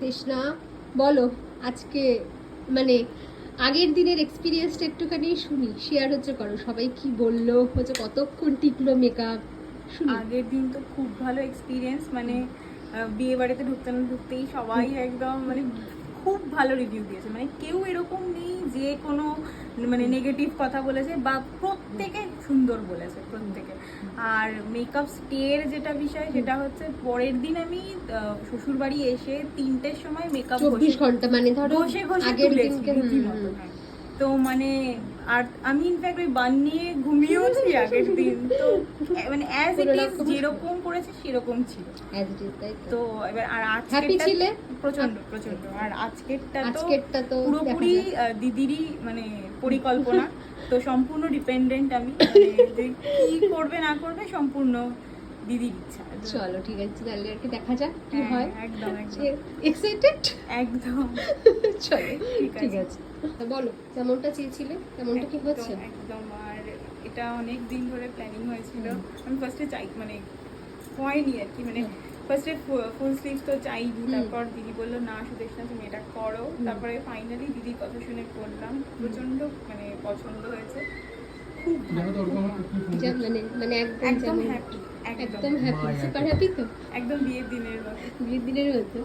সুদেষ্ণা, বলো আজকে মানে আগের দিনের এক্সপিরিয়েন্সটা একটুখানি শুনি, শেয়ার হচ্ছে করো, সবাই কি বললো, হচ্ছে কতক্ষণ টিকলো মেকআপ শুনি। আগের দিন তো খুব ভালো এক্সপিরিয়েন্স, মানে বিয়ে বাড়িতে ঢুকতে না ঢুকতেই সবাই একদম মানে খুব ভালো রিভিউ দিয়েছে, মানে কেউ এরকম নেই যে কোনো মানে নেগেটিভ কথা বলেছে, বা প্রত্যেকে সুন্দর বলেছে প্রত্যেকে। আর মেকআপ স্টের যেটা বিষয় সেটা হচ্ছে পরের দিন আমি শ্বশুর বাড়ি এসে 3টের সময় মেকআপ 24 ঘন্টা মানে ধরো ঘষে ঘষে আগের তুলেছি দিনকে রীতিমতো, হ্যাঁ। তো মানে আর আমি ইনফ্যাক্ট ওই বান নিয়ে ঘুমিয়েওছি আগের দিন, তো মানে অ্যাজ ইট ইজ যেরকম করেছে সেরকম ছিল। অ্যাজ ইট ইজ, তাই তো এবার আর হ্যাপি আজকেরটা ছিলে? প্রচন্ড প্রচন্ড। আর আজকেরটা তো পুরোপুরি দিদিরই মানে পরিকল্পনা, তো সম্পূর্ণ ডিপেন্ডেন্ট আমি, মানে যে কি করবে না করবে সম্পূর্ণ দিদির ইচ্ছা। চলো ঠিক আছে, তাহলে আর কি দেখা যাক কি হ্যাঁ, হয়। একদম একদম এক্সাইটেড একদম। চলো ঠিক আছে, তো বলো কেমনটা চেয়েছিলে, কেমনটা কি হচ্ছে? একদম। আর এটা অনেক দিন ধরে প্ল্যানিং হয়েছিল। আমি ফার্স্টে চাই মানে হয়নি আর কি, মানে ফার্স্টে ফুল স্লিভস তো চাইনি, তারপর দিদি বললো না সুদেষ্ণা তুমি এটা করো, তারপরে ফাইনালি দিদির কথা শুনে করলাম, প্রচন্ড মানে পছন্দ হয়েছে, খুব মানে মানে একদম হ্যাপি, একদম হ্যাপি, সুপার হ্যাপি তো একদম বিয়ের দিনের মতো। বিয়ের দিনের মতো।